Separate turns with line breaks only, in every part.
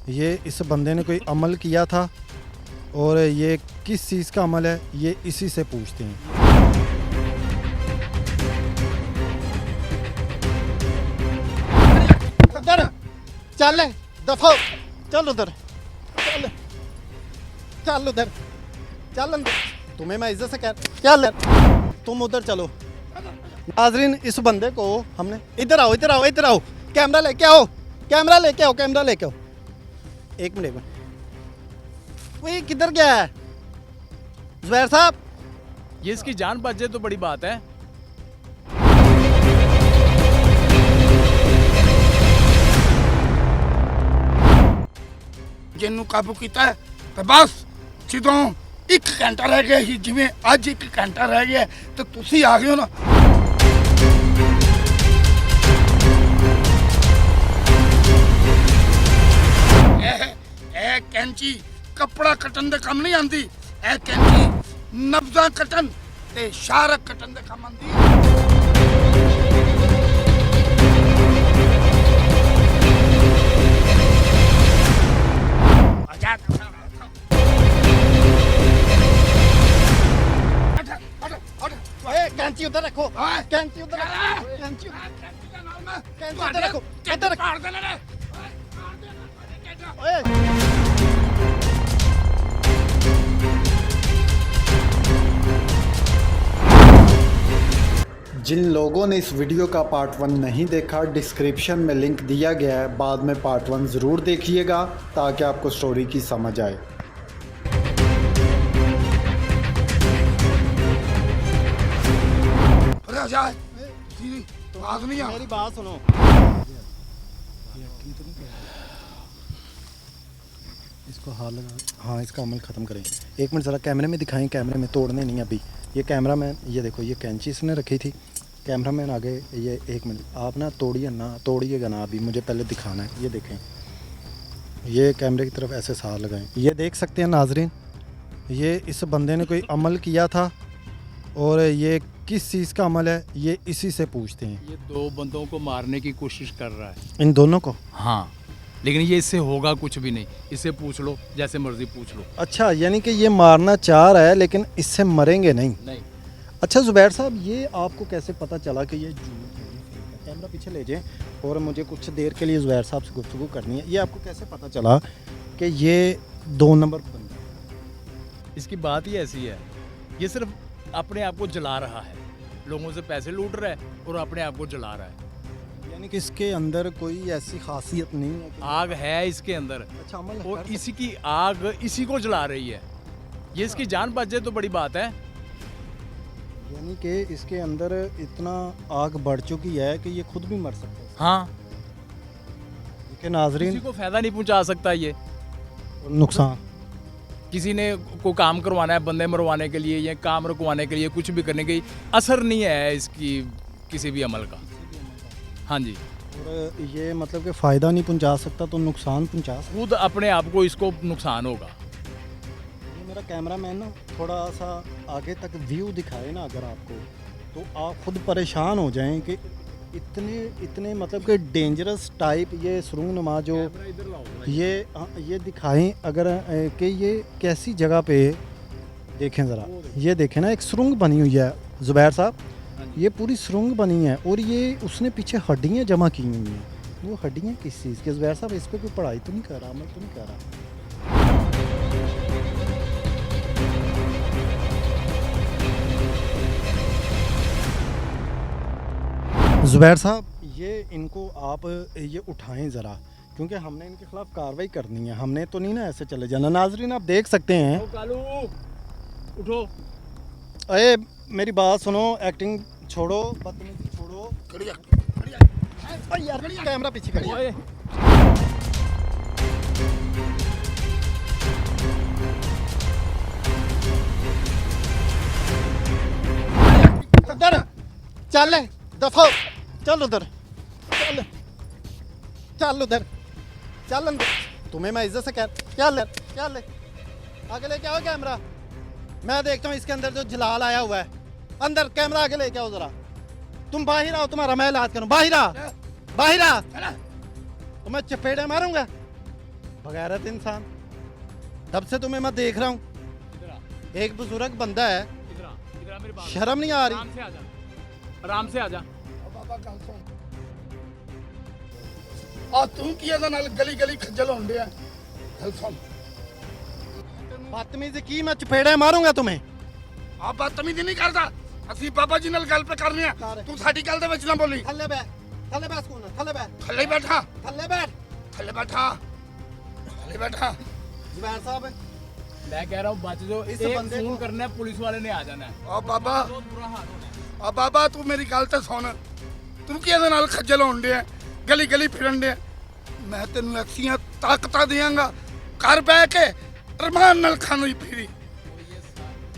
ये इस बंदे ने कोई अमल किया था और ये किस चीज़ का अमल है ये इसी से पूछते हैं।
उधर चल दफा चल उधर चल चल उधर चल अंदर। तुम्हें मैं इज्जत से कह चल तुम उधर चलो। नाजरीन इस बंदे को हमने इधर आओ इधर आओ इधर आओ कैमरा लेके आओ कैमरा लेके आओ कैमरा लेके आओ। एक मिनट वही किधर गया है जुबैर साहब?
ये इसकी जान बच जाए तो बड़ी बात है।
जिन्हों काबू किया तो बस ਜਦੋਂ 1 ਘੰਟਾ ਰਹਿ ਗਿਆ ਸੀ ਜਿਵੇਂ ਅੱਜ 1 ਘੰਟਾ ਰਹਿ ਗਿਆ ਤੇ ਤੁਸੀਂ ਆ ਗਏ ਹੋ ਨਾ। ਇਹ ਕੈਂਚੀ ਕੱਪੜਾ ਕੱਟਣ ਦੇ ਕੰਮ ਨਹੀਂ ਆਉਂਦੀ। ਇਹ ਕੈਂਚੀ ਨਬਜ਼ਾਂ ਕੱਟਣ ਤੇ ਸ਼ਾਰਕ ਕੱਟਣ ਦੇ ਕੰਮ ਆਉਂਦੀ ਹੈ।
कैंची उधर रखो कैंची उधर कैंची उधर रखो इधर
जिन लोगों ने इस वीडियो का पार्ट 1 नहीं देखा, डिस्क्रिप्शन में लिंक दिया गया है, बाद में पार्ट 1 ज़रूर देखिएगा ताकि आपको स्टोरी की समझ आए।
मेरी बात सुनो।
इसको हाथ लगा, हाँ इसका अमल ख़त्म करें। एक मिनट ज़रा कैमरे में दिखाएं, कैमरे में तोड़ने नहीं अभी। ये कैमरा मैन, ये देखो ये कैंची इसने रखी थी। कैमरा मैन आगे ये एक मिनट आप ना तोड़िएगा ना अभी, मुझे पहले दिखाना है। ये देखें, ये कैमरे की तरफ ऐसे साथ लगाएं। ये देख सकते हैं नाजरीन, ये इस बंदे ने कोई अमल किया था और ये किस चीज़ का अमल है ये इसी से पूछते हैं।
ये 2 बंदों को मारने की कोशिश कर रहा है।
इन दोनों को?
हाँ, लेकिन ये इससे होगा कुछ भी नहीं। इससे पूछ लो, जैसे मर्जी पूछ लो।
अच्छा, यानी कि ये मारना चाह रहा है लेकिन इससे मरेंगे नहीं। अच्छा जुबैर साहब, ये आपको कैसे पता चला कि ये झूठ है? कैमरा पीछे ले जाएं और मुझे कुछ देर के लिए जुबैर साहब से गुफ्तगू करनी है। ये आपको कैसे पता चला कि ये 2 नंबर बंदा है?
इसकी बात ही ऐसी है, ये सिर्फ अपने आप को जला रहा है, लोगों से पैसे लूट रहा है और अपने आप को जला रहा है।
यानी कि इसके अंदर कोई ऐसी खासियत नहीं है कि...
आग है इसके अंदर।
अच्छा, अमल
और इसी की आग इसी को जला रही है। ये इसकी जान बच जाए तो बड़ी बात है।
यानी कि इसके अंदर इतना आग बढ़ चुकी है कि ये खुद भी मर सकता है।
हाँ,
कि नाजरीन
किसी को फायदा नहीं पहुंचा सकता ये।
नुकसान
किसी ने को काम करवाना है बंदे मरवाने के लिए या काम रुकवाने के लिए, कुछ भी करने की असर नहीं है इसकी किसी भी अमल का। हाँ जी,
और ये मतलब कि फ़ायदा नहीं पहुंचा सकता तो नुकसान पहुंचा सकता।
खुद अपने आप को इसको नुकसान होगा।
ये मेरा कैमरा मैन ना थोड़ा सा आगे तक व्यू दिखाए ना अगर आपको, तो आप खुद परेशान हो जाएं कि इतने मतलब कि डेंजरस टाइप ये सुरंगनुमा जो ये दिखाएं अगर कि ये कैसी जगह पे देखें ज़रा। ये देखें ना, एक सुरंग बनी हुई है जुबैर साहब, ये पूरी सुरंग बनी है और ये उसने पीछे हड्डियाँ जमा की हुई हैं। वो हड्डियाँ किस चीज़ की? जुबैर साहब इस पर कोई पढ़ाई तो नहीं कर रहा, अमल तो नहीं कर रहा? जुबैर साहब, ये इनको आप ये उठाएं ज़रा, क्योंकि हमने इनके खिलाफ कार्रवाई करनी है। हमने तो नहीं ना ऐसे चले जाना। नाजरीन आप देख सकते हैं।
कालू उठो।
अरे मेरी बात सुनो, एक्टिंग छोड़ो, बदतमीजी छोड़ो। यार कैमरा पीछे करिए।
उधर चल दफा चल उधर चल चल उधर चल अंदर। तुम्हें मैं इज्जत से कह चल चल आगे लेके आओ कैमरा। मैं देखता हूँ इसके अंदर जो जलाल आया हुआ है। अंदर कैमरा आगे लेके आओ जरा। तुम बाहर आओ, तुम्हारा मैं इलाज करूँ। बाहर आ तो मैं चपेड़े मारूंगा। बगैरत इंसान, तब से तुम्हें मैं देख रहा हूँ।
इधर आ,
एक बुजुर्ग बंदा है,
इधर आ, इधर आ मेरी बात।
शर्म नहीं आ रही?
आराम से आ जा, आराम से आ जा।
ਬਾਬਾ ਗੱਲ ਸੁਣ ਆ ਤੂੰ ਕੀ ਇਹਦੇ ਨਾਲ ਗਲੀ ਗਲੀ ਖੱਜਲ ਹੁੰਦੇ ਆ ਗੱਲ ਸੁਣ
बदतमीजी की, मैं चपेड़े मारूंगा तुम्हें।
ਆ ਬਦਤਮੀਜ਼ੀ ਨਹੀਂ ਕਰਦਾ ਅਸੀਂ ਬਾਬਾ ਜੀ ਨਾਲ ਗੱਲ ਪੇ ਕਰਨੀ ਆ ਤੂੰ ਸਾਡੀ ਗੱਲ ਦੇ ਵਿੱਚ ਨਾ ਬੋਲੀ
थल्ले बैठ, थल्ले बैठ कौन है? थल्ले बैठ,
ਥੱਲੇ ਹੀ ਬੈਠਾ
थल्ले बैठ।
ਥੱਲੇ ਬੈਠਾ ਥੱਲੇ ਬੈਠਾ
जुबैर साहब,
मैं कह रहा हूँ बच जाओ,
इस
एक
बंदे
फोन
को-
करना है, पुलिस वाले ने आ जाना है।
ਆ ਬਾਬਾ
बहुत बुरा हाल होना है।
ਆ ਬਾਬਾ ਤੂੰ ਮੇਰੀ ਗੱਲ ਤੇ ਸੁਣ ਤੂੰ ਕੀ ਇਹਦੇ ਨਾਲ ਖੱਜਲ ਹੋਣ ਡਿਆ ਗਲੀ ਗਲੀ ਫਿਰਨ ਡਿਆ ਮੈਂ ਤੈਨੂੰ ਐਸੀਆਂ ਤਾਕਤਾਂ ਦਿਆਂਗਾ ਘਰ ਬਹਿ ਕੇ ਰਮਾਨ ਨਾਲ ਖਾਣੀ ਪੀਰੀ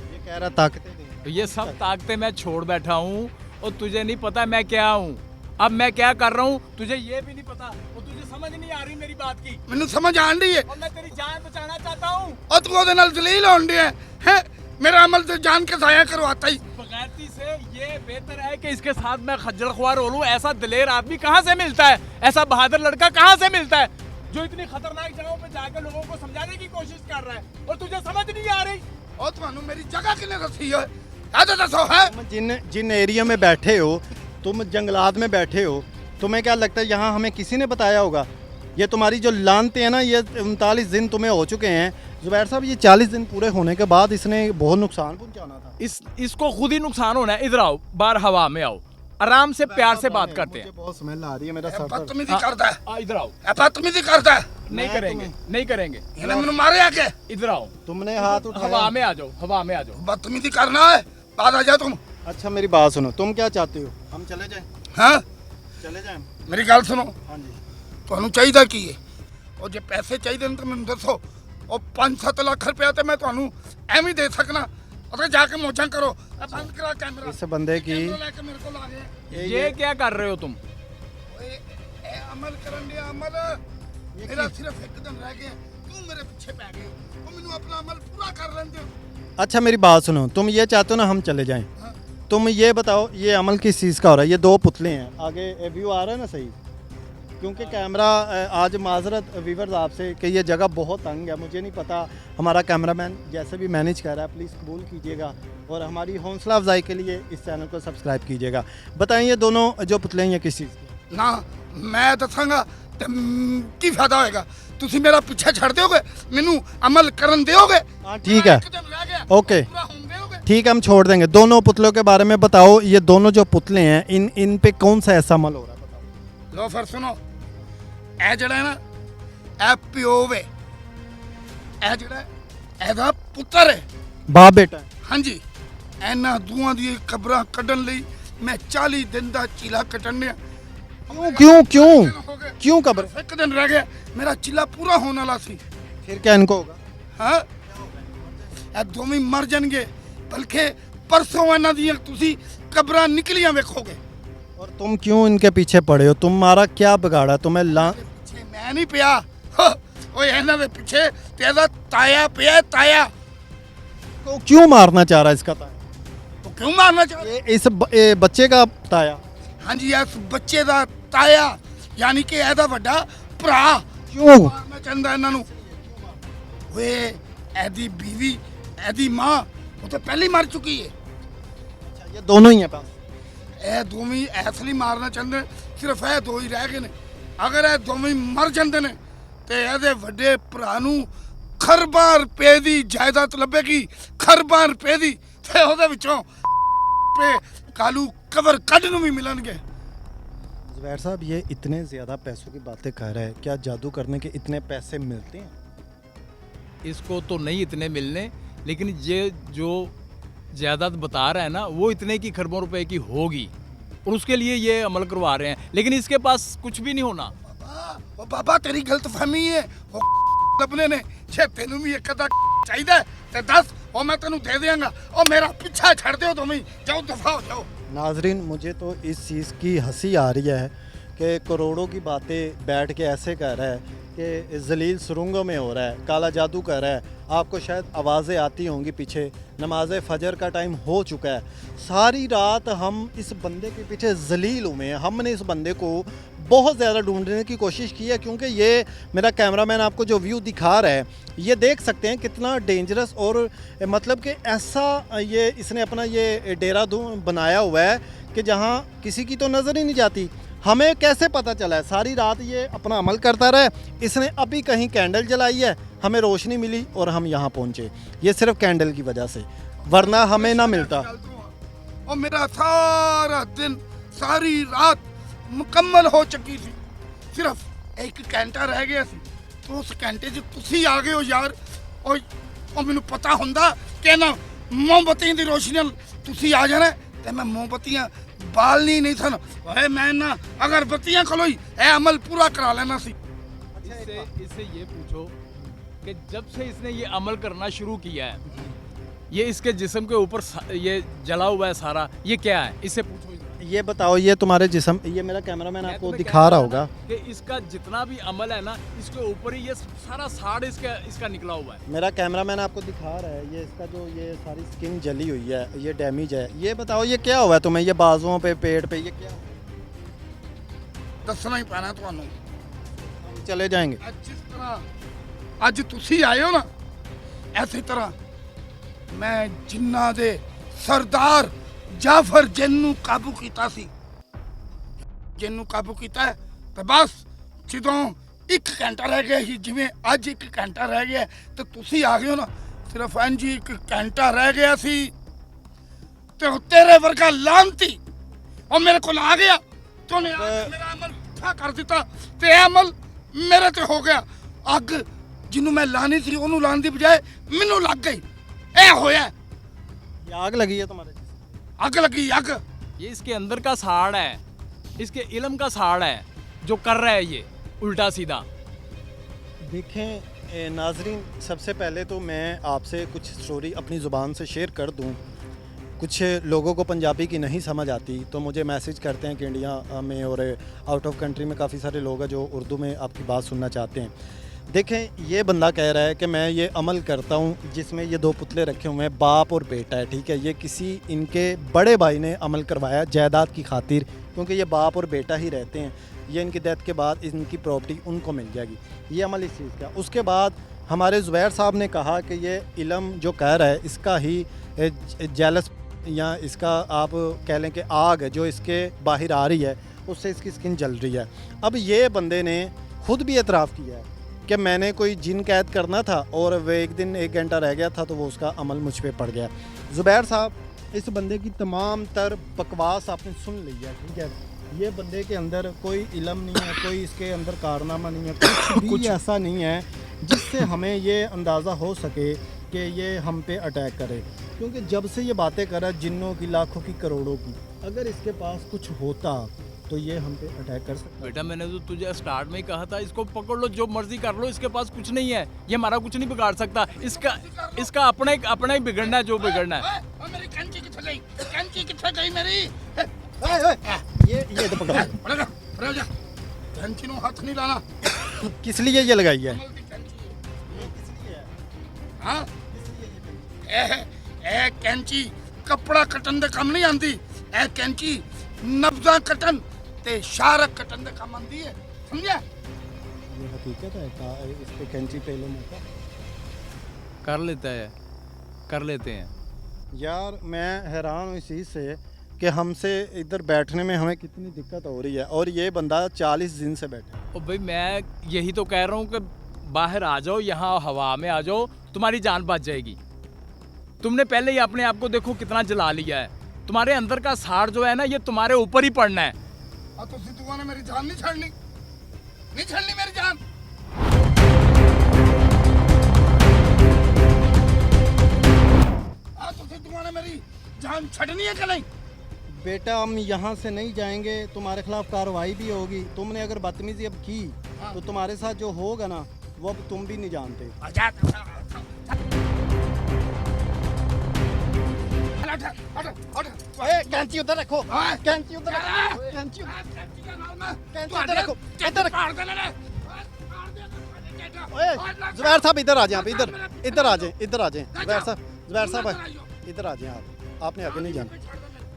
ये कह रहा ताकतें दे।
तो ये सब ताकतें मैं छोड़ बैठा हूँ और तुझे नहीं पता मैं क्या हूँ। अब मैं क्या कर रहा हूँ तुझे ये भी नहीं पता और तुझे समझ नहीं आ रही मेरी बात की।
ਮੈਨੂੰ ਸਮਝ ਆਣ ਡਈ ਏ
और मैं तेरी जान बचाना चाहता हूँ।
और तू ਉਹਦੇ ਨਾਲ ਜਲੀਲ ਹੋਣ ਡਿਆ ਹੈ मेरा अमल तो जान के जाया करवाता ही
बगैरती से ये बेहतर है कि इसके साथ मैं खज्जल ख्वार हो लूं। ऐसा दिलेर आदमी कहाँ से मिलता है, ऐसा बहादुर लड़का कहाँ से मिलता है जो इतनी खतरनाक जगहों पे जाकर लोगों को समझाने की कोशिश कर रहा है और तुझे समझ नहीं आ रही।
और ਤੁਹਾਨੂੰ मेरी जगह किने दसी है आ तो दसो है
तुम जिन एरिया में बैठे हो, तुम जंगलात में बैठे हो, तुम्हें क्या लगता है यहाँ हमें किसी ने बताया होगा? ये तुम्हारी जो लानते हैं ना, ये 39 दिन तुम्हें हो चुके हैं जुबैर साहब। ये 40 दिन पूरे होने के बाद इसने बहुत नुकसान पहुंचाना था।
इसको खुद ही नुकसान होना है। इधर आओ, बाहर हवा में आओ, आराम से प्यार से बात करते हैं।
मुझे बहुत स्मेल आ रही है, मेरा सर दर्द।
बदतमीजी करता है
इधर आओ।
बदतमीजी करता है
नहीं करेंगे, नहीं करेंगे।
इन्हें मैंने मारे आके
इधर आओ,
तुमने हाथ
हवा
उठाया।
में आ जाओ, हवा में आ जाओ।
बदतमीजी करना है बाद आ जाओ तुम
अच्छा मेरी बात सुनो, तुम क्या चाहते हो? हम चले जाएं?
हाँ
चले जाएं?
मेरी गल सुनो
हाँ जी।
ਤੁਹਾਨੂੰ ਚਾਹੀਦਾ ਕੀ ਹੈ ਉਹ ਜੇ ਪੈਸੇ ਚਾਹੀਦੇ ਨੇ ਤਾਂ ਮੈਨੂੰ ਦੱਸੋ ਉਹ 5-7 ਲੱਖ ਰੁਪਇਆ ਤੇ ਮੈਂ ਤੁਹਾਨੂੰ ਐਵੇਂ ਦੇ ਸਕਣਾ ਅਤੇ ਜਾ ਕੇ ਮੌਜਾਂ ਕਰੋ ਇਹ ਬੰਦ ਕਰਾ ਕੈਮਰਾ
इस बंदे की
ਕੈਮਰਾ ਲੈ ਕੇ ਮੇਰੇ ਕੋਲ ਆ ਗਏ
ये क्या कर रहे हो तुम?
ਓਏ ਇਹ ਅਮਲ ਕਰਨ ਦੇ ਅਮਲ ਮੇਰਾ ਸਿਰਫ ਇੱਕ ਦਿਨ ਰਹਿ ਗਿਆ ਤੂੰ ਮੇਰੇ ਪਿੱਛੇ ਪੈ ਗਏ ਉਹ ਮੈਨੂੰ ਆਪਣਾ ਅਮਲ ਪੂਰਾ ਕਰ ਲੈਣ ਦਿਓ
अच्छा मेरी बात सुनो, तुम ये चाहते हो ना हम चले जाएं?
हाँ।
तुम ये बताओ ये अमल किस चीज़ का हो रहा है? ये दो पुतले हैं, आगे व्यू आ रहा है ना सही? क्योंकि कैमरा आज माजरत वीवर्स आपसे कि ये जगह बहुत तंग है, मुझे नहीं पता, हमारा कैमरामैन जैसे भी मैनेज कर रहा है प्लीज़ कबूल कीजिएगा और हमारी हौसला अफजाई के लिए इस चैनल को सब्सक्राइब कीजिएगा। बताएं ये दोनों जो पुतले हैं ये किस चीज़ के?
ਨਾ ਮੈਂ ਦੱਸਾਂਗਾ ਤੇ ਕੀ ਫਾਇਦਾ ਹੋਏਗਾ ਤੁਸੀਂ ਮੇਰਾ ਪਿੱਛੇ ਛੱਡ ਦਿਓਗੇ ਮੈਨੂੰ ਅਮਲ ਕਰਨ ਦਿਓਗੇ
हाँ ठीक है,
ਇੱਕ ਦਿਨ ਰਹਿ ਗਿਆ
ओके
ਪੂਰਾ ਹੋਣ ਦਿਓਗੇ
ठीक है, हम छोड़ देंगे। दोनों पुतलों के बारे में बताओ, ये दोनों जो पुतले हैं इन पे कौन सा ऐसा अमल हो रहा है बताओ।
ਲੋ ਫਿਰ ਸੁਣੋ ਇਹ ਜਿਹੜਾ ਹੈ ਨਾ ਇਹ ਪਿਓ ਵੇ ਇਹ ਜਿਹੜਾ ਇਹਦਾ ਪੁੱਤਰ ਹੈ
बाप बेटा है।
ਹਾਂਜੀ ਇਹਨਾਂ ਦੋਵਾਂ ਦੀ ਕਬਰਾਂ ਕੱਢਣ ਲਈ ਮੈਂ 40 ਦਿਨ ਦਾ ਚੀਲਾ ਕੱਟਣ ਡਿਆ
क्यों क्यों क्यों
ਹੋ ਗਏ
क्यों कब्र?
ਇੱਕ ਦਿਨ ਰਹਿ ਗਿਆ ਮੇਰਾ ਚੀਲਾ ਪੂਰਾ ਹੋਣ ਵਾਲਾ ਸੀ
फिर क्या इनको होगा?
ਹਾਂ ਇਹ ਦੋਵੇਂ ਮਰ ਜਾਣਗੇ ਬਲਕਿ ਪਰਸੋਂ ਇਹਨਾਂ ਦੀਆਂ ਤੁਸੀਂ ਕਬਰਾਂ ਨਿਕਲੀਆਂ ਵੇਖੋਗੇ
और तुम क्यों इनके पीछे पड़े हो? तुम्हारा क्या बिगाड़ा? तुम्हें
ਪਿੱਛੇ ਮੈਂ ਨਹੀਂ ਪਿਆ ਹ, ਓਏ ਇਹਨਾਂ ਦੇ ਪਿੱਛੇ ਤੇ ਇਹਦਾ ਤਾਇਆ ਪਿਆ ਤਾਇਆ
को क्यों मारना चाह रहा है इसका ताया?
ਉਹ ਕਿਉਂ ਮਾਰਨਾ ਚਾਹ
ये बच्चे का ताया
ਹਾਂਜੀ ਇਸ ਬੱਚੇ ਦਾ ਤਾਇਆ ਯਾਨੀ ਕਿ ਇਹਦਾ ਵੱਡਾ ਭਰਾ
क्यों?
ਮਾਰਨਾ ਚਾਹੁੰਦਾ ਇਹਨਾਂ ਨੂੰ ਓਏ ਇਹਦੀ ਬੀਵੀ ਇਹਦੀ ਮਾਂ ਉਹ ਤਾਂ ਪਹਿਲਾਂ ਹੀ ਮਰ ਚੁੱਕੀ ਹੈ
ये दोनों ही हैं पास।
ਇਹ ਦੋਵੇਂ ਇਸ ਲਈ ਮਾਰਨਾ ਚਾਹੁੰਦੇ ਨੇ, ਸਿਰਫ ਇਹ ਦੋ ਹੀ ਰਹਿ ਗਏ ਨੇ ਅਗਰ ਇਹ ਦੋਵੇਂ ਮਰ ਜਾਂਦੇ ਨੇ ਤੇ ਇਹਦੇ ਵੱਡੇ ਭਰਾ ਨੂੰ ਖਰਬਾਂ ਰੁਪਏ ਦੀ ਜਾਇਦਾਦ ਲੱਭੇਗੀ ਖਰਬਾਂ ਰੁਪਏ ਦੀ ਤੇ ਉਹਦੇ ਵਿੱਚੋਂ ਪੇ ਕਾਲੂ ਕਵਰ ਕੱਢ ਨੂੰ ਵੀ ਮਿਲਣਗੇ
जुबैर साहब ये इतने ज़्यादा पैसों की बातें कर रहा है, क्या जादू करने के इतने पैसे मिलते हैं?
इसको तो नहीं इतने मिलने, लेकिन ये जो जायदाद बता रहा है ना वो इतने की खरबों रुपए की होगी और उसके लिए ये अमल करवा रहे हैं, लेकिन इसके पास कुछ भी नहीं होना।
ਉਹ ਬਾਬਾ ਤੇਰੀ ਗਲਤਫਹਿਮੀ ਹੈ ਉਹ ਲੱਭਨੇ ਨੇ ਜੇ ਤੈਨੂੰ ਵੀ ਇੱਕ ਅੱਧਾ ਚਾਹੀਦਾ ਤੇ ਦੱਸ ਉਹ ਮੈਂ ਤੈਨੂੰ ਦੇ ਦਿਆਂਗਾ ਉਹ ਮੇਰਾ ਪਿੱਛਾ ਛੱਡ ਦਿਓ ਦੋਵੇਂ ਜਾਓ ਦਫਾ ਹੋ ਜਾਓ
नाजरीन मुझे तो इस चीज़ की हंसी आ रही है कि करोड़ों की बातें बैठ के ऐसे कह रहा है कि जलील सुरंगों में हो रहा है, काला जादू कर रहा है। आपको शायद आवाज़ें आती होंगी पीछे, नमाज फजर का टाइम हो चुका है। सारी रात हम इस बंदे के पीछे जलील हुए हैं, हमने इस बंदे को
बहुत ज़्यादा ढूंढने की कोशिश की है, क्योंकि ये मेरा कैमरामैन आपको जो व्यू दिखा रहा है ये देख सकते हैं कितना डेंजरस और मतलब कि ऐसा ये इसने अपना ये डेरा बनाया हुआ है कि जहाँ किसी की तो नज़र ही नहीं जाती। हमें कैसे पता चला है? सारी रात ये अपना अमल करता रहा, इसने अभी कहीं कैंडल जलाई है, हमें रोशनी मिली और हम यहाँ पहुँचे, ये सिर्फ कैंडल की वजह से, वरना हमें ना मिलता।
और मेरा सारा दिन सारी रात मुकम्मल हो चुकी थी, सिर्फ एक घंटा रह गया सी। तो उस घंटे 'ਚ ਤੁਸੀਂ ਆ ਗਏ ਹੋ ਯਾਰ। ਉਹ ਮੈਨੂੰ ਪਤਾ ਹੁੰਦਾ ਕਿ ਨਾ ਮੋਮਬੱਤੀਆਂ ਦੀ ਰੋਸ਼ਨੀ ਨਾਲ ਤੁਸੀਂ ਆ ਜਾਣਾ ਤੇ ਮੈਂ ਮੋਮਬੱਤੀਆਂ ਬਾਲਣੀ ਨਹੀਂ ਸਨ। ਓਏ ਮੈਂ ਨਾ ਅਗਰਬੱਤੀਆਂ ਕੋਲੋਂ ਹੀ ਇਹ ਅਮਲ ਪੂਰਾ ਕਰਾ ਲੈਣਾ ਸੀ।
इससे ये पूछो कि जब से इसने ये अमल करना शुरू किया है, ये इसके जिस्म के ऊपर ये जला हुआ है सारा, ये क्या है? इससे पूछो।
ये बताओ, ये तुम्हारे जिस्म, ये मेरा कैमरामैन
मैं
आपको
तुम्हें
दिखा
कह
रहा
था
होगा
कि इसका जितना भी अमल है ना, इसके ऊपर ही ये सारा साड़ इसका निकला हुआ है।
मेरा कैमरामैन आपको दिखा रहा है, ये इसका जो ये सारी स्किन जली हुई है, ये डैमेज है। ये बताओ ये क्या हुआ है तुम्हें, ये बाजुओं पे, पेट पे, ये क्या हुआ?
ਦੱਸਣਾ ਹੀ ਪੈਣਾ ਤੁਹਾਨੂੰ।
चले जाएंगे।
ਅੱਜ ਜਿਸ ਤਰ੍ਹਾਂ ਅੱਜ ਤੁਸੀਂ ਆਏ ਹੋ ਨਾ, ਐਸੀ ਤਰ੍ਹਾਂ ਮੈਂ ਜਿੰਨਾ ਦੇ ਸਰਦਾਰ ਜਾਫਰ ਜਿੰਨ ਨੂੰ ਕਾਬੂ ਕੀਤਾ ਸੀ, ਜਿੰਨ ਨੂੰ ਕਾਬੂ ਕੀਤਾ ਹੈ, ਤੇ ਬਸ ਜਦੋਂ 1 ਘੰਟਾ ਰਹਿ ਗਿਆ ਸੀ, ਜਿਵੇਂ ਅੱਜ 1 ਘੰਟਾ ਰਹਿ ਗਿਆ ਤੇ ਤੁਸੀਂ ਆ ਗਏ ਹੋ ਨਾ, ਸਿਰਫ ਇੰਝ 1 ਘੰਟਾ ਰਹਿ ਗਿਆ ਸੀ ਤੇ ਉਹ ਤੇਰੇ ਵਰਗਾ ਲਾਂਤੀ ਉਹ ਮੇਰੇ ਕੋਲ ਆ ਗਿਆ ਤੇ ਉਹਨੇ ਆ ਕੇ ਮੇਰਾ ਅਮਲ ਠਾ ਕਰ ਦਿੱਤਾ ਤੇ ਇਹ ਅਮਲ ਮੇਰੇ ਤੇ ਹੋ ਗਿਆ। ਅੱਗ ਜਿਹਨੂੰ ਮੈਂ ਲਾਣੀ ਸੀ ਉਹਨੂੰ ਲਾਉਣ ਦੀ ਬਜਾਏ ਮੈਨੂੰ ਲੱਗ ਗਈ। ਇਹ ਹੋਇਆ,
ये आग लगी है तुम्हारे जिस्म?
ਅੱਗ ਲੱਗੀ ਅੱਗ।
ये इसके अंदर का साड़ है, इसके इल्म का साड़ है जो कर रहा है ये उल्टा सीधा।
देखें नाजरीन, सबसे पहले तो मैं आपसे कुछ स्टोरी अपनी ज़ुबान से शेयर कर दूं। कुछ लोगों को पंजाबी की नहीं समझ आती तो मुझे मैसेज करते हैं कि इंडिया में और आउट ऑफ कंट्री में काफ़ी सारे लोग हैं जो उर्दू में आपकी बात सुनना चाहते हैं। देखें, ये बंदा कह रहा है कि मैं ये अमल करता हूँ जिसमें ये 2 पुतले रखे हुए हैं, बाप और बेटा है, ठीक है। ये किसी इनके बड़े भाई ने अमल करवाया जायदाद की खातिर, क्योंकि ये बाप और बेटा ही रहते हैं। ये इनकी डेथ के बाद इनकी प्रॉपर्टी उनको मिल जाएगी, ये अमल इस चीज़ का। उसके बाद हमारे ज़ुबैर साहब ने कहा कि ये इल्म जो कह रहा है इसका ही जेलस या इसका आप कह लें कि आग है जो इसके बाहर आ रही है, उससे इसकी स्किन जल रही है। अब ये बंदे ने खुद भी एतराफ़ किया है कि मैंने कोई जिन कैद करना था और वो एक दिन 1 घंटा रह गया था तो वो उसका अमल मुझ पे पड़ गया। ज़ुबैर साहब, इस बंदे की तमाम तर बकवास आपने सुन ली है, ठीक है। ये बंदे के अंदर कोई इल्म नहीं है, कोई इसके अंदर कारनामा नहीं है, कुछ ऐसा नहीं है जिससे हमें ये अंदाज़ा हो सके कि ये हम पे अटैक करे। क्योंकि जब से ये बातें कर रहा है जिन्नों की, लाखों की, करोड़ों की, अगर इसके पास कुछ होता तो ये हम पे अटैक कर सकता।
बेटा मैंने तो तुझे स्टार्ट में ही कहा था, इसको पकड़ लो, जो मर्जी कर लो, इसके पास कुछ नहीं है, ये हमारा कुछ नहीं बिगाड़ सकता। इसका अपना ही बिगड़ना है जो बिगड़ना है।
ਓਏ ਮੇਰੀ ਕੈਂਚੀ ਕਿੱਥੇ ਗਈ? ਕੈਂਚੀ ਕਿੱਥੇ ਗਈ ਮੇਰੀ?
ये तो पकड़ो।
ਫੜ ਜਾ ਕੈਂਚੀ ਨੂੰ ਹੱਥ ਨਹੀਂ ਲਾਣਾ।
किस लिए ये लगाई है?
ਅਮਲ ਦੀ ਕੈਂਚੀ ਹੈ। ਹਾਂ ਇਹ ਕੈਂਚੀ ਕੱਪੜਾ ਕੱਟਣ ਦੇ ਕੰਮ ਨਹੀਂ ਆਉਂਦੀ। ਇਹ ਕੈਂਚੀ ਨਬਜ਼ਾਂ ਕੱਟਣ ਤੇ ਸ਼ਾਰਕ ਕੱਟਣ ਦੇ ਕੰਮ ਆਉਂਦੀ ਹੈ, ਸਮਝਿਆ?
ये हकीकत है, इस पे कैंची पे इल्म होता।
कर लेते हैं।
यार मैं हैरान हूँ इस चीज़ से कि हमसे इधर बैठने में हमें कितनी दिक्कत हो रही है और ये बंदा 40 दिन से बैठा है।
और भाई मैं यही तो कह रहा हूँ कि बाहर आ जाओ, यहाँ हवा में आ जाओ, तुम्हारी जान बच जाएगी। तुमने पहले ही अपने आप को देखो कितना जला लिया है। तुम्हारे अंदर का साड़ जो है ना, ये तुम्हारे ऊपर ही पड़ना है।
ਆ ਤੁਸੀਂ ਦੋਵਾਂ ਨੇ ਮੇਰੀ ਜਾਨ ਨਹੀਂ ਛੱਡਣੀ, ਨਹੀਂ ਛੱਡਣੀ ਮੇਰੀ ਜਾਨ। ਆ ਤੁਸੀਂ ਦੋਵਾਂ ਨੇ ਮੇਰੀ ਜਾਨ ਛੱਡਣੀ ਹੈ ਕਿ ਨਹੀਂ?
बेटा हम यहाँ से नहीं जाएंगे, तुम्हारे खिलाफ कार्रवाई भी होगी। तुमने अगर बदतमीजी अब की तो तुम्हारे साथ जो होगा ना वो अब तुम भी नहीं जानते।
आजाद
कैंची उधर रखो, कैंची उधर रखो, कैंची उधर रखो, इधर रखो। ओए ज़ुबैर साहब इधर आ जाएं, आप इधर आ जाएं, इधर आ जाएं। ज़ुबैर साहब इधर आ जाएं, आपने आगे नहीं जाना।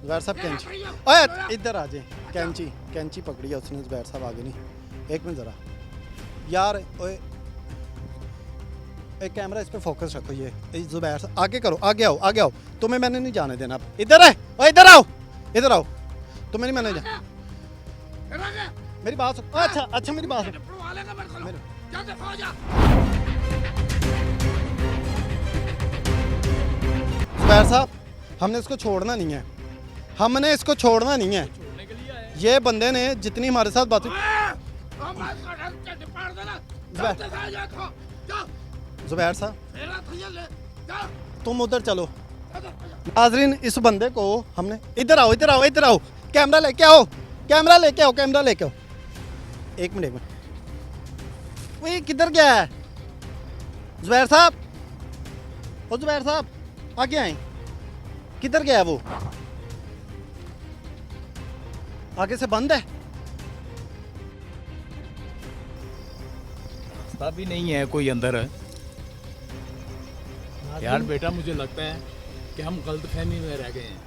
ज़ुबैर साहब कैंची, ओए इधर आ जाएं। कैंची कैंची पकड़ी है उसने, जुबैर साहब आगे नहीं। एक मिनट ज़रा यार, ओए एक कैमरा इस पे फोकस रखो। ये जुबैर साहब आगे करो, आगे आओ, आगे आओ, तुम्हें मैंने नहीं जाने देना। इधर है, ओए इधर आओ, इधर आओ, तुम्हें नहीं मैंने मेरी बात सुनो। अच्छा अच्छा मेरी बात सुनो। जुबैर साहब हमने इसको छोड़ना नहीं है, हमने इसको छोड़ना नहीं है।
छोड़ने के लिए आए।
ये बंदे ने जितनी हमारे साथ बातें, जुबैर साहब तुम उधर चलो। नाजरीन इस बंदे को हमने, इधर आओ, इधर आओ, इधर आओ, कैमरा लेके आओ, कैमरा लेके आओ, कैमरा लेके आओ। एक मिनट, एक मिनट, वही किधर गया है जुबैर साहब? ओ जुबैर साहब आगे आए, किधर गया है वो? आगे से बंद है।
रास्ता भी नहीं है कोई अंदर। यार बेटा मुझे लगता है कि हम गलतफहमी में रह गए हैं।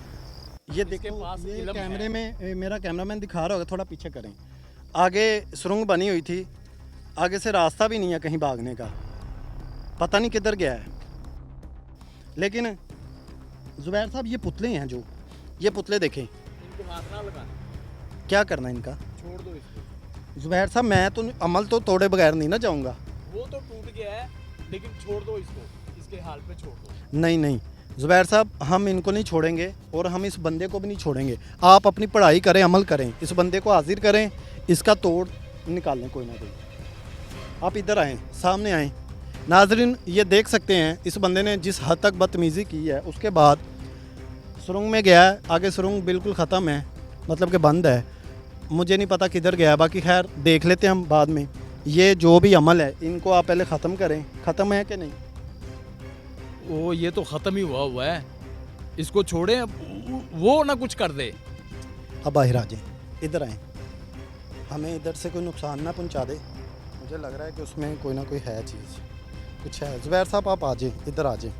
ये
इसके
देखो,
पास
ये
इल्म
कैमरे
है।
में मेरा कैमरामैन दिखा रहा होगा, थोड़ा पीछे करें। आगे सुरंग बनी हुई थी, आगे से रास्ता भी नहीं है कहीं भागने का, पता नहीं किधर गया है। लेकिन जुबैर साहब ये पुतले हैं, जो ये पुतले देखें,
इनको हाथ ना लगा,
क्या करना है इनका?
छोड़ दो इसको।
जुबैर साहब मैं तो अमल तो तोड़े बगैर नहीं ना जाऊंगा।
वो तो टूट गया है, लेकिन छोड़ दो इसको, इसके हाल पे छोड़ दो।
नहीं नहीं जुबैर साहब हम इनको नहीं छोड़ेंगे, और हम इस बंदे को भी नहीं छोड़ेंगे। आप अपनी पढ़ाई करें, अमल करें, इस बंदे को हाजिर करें, इसका तोड़ निकालें कोई ना कोई। आप इधर आएँ, सामने आएँ। नाजरीन ये देख सकते हैं इस बंदे ने जिस हद तक बदतमीज़ी की है। उसके बाद सुरंग में गया है, आगे सुरंग बिल्कुल ख़त्म है, मतलब कि बंद है। मुझे नहीं पता किधर गया, बाकी खैर देख लेते हैं हम बाद में। ये जो भी अमल है इनको आप पहले ख़त्म करें। ख़त्म है कि नहीं?
वो ये तो ख़त्म ही हुआ है, इसको छोड़े, वो ना कुछ कर दे।
अब बाहर आ जाएं, इधर आएँ, हमें इधर से कोई नुकसान ना पहुंचा दे। मुझे लग रहा है कि उसमें कोई ना कोई है चीज़, कुछ है। जुबैर साहब आप आ जाएं, इधर आ जाएं।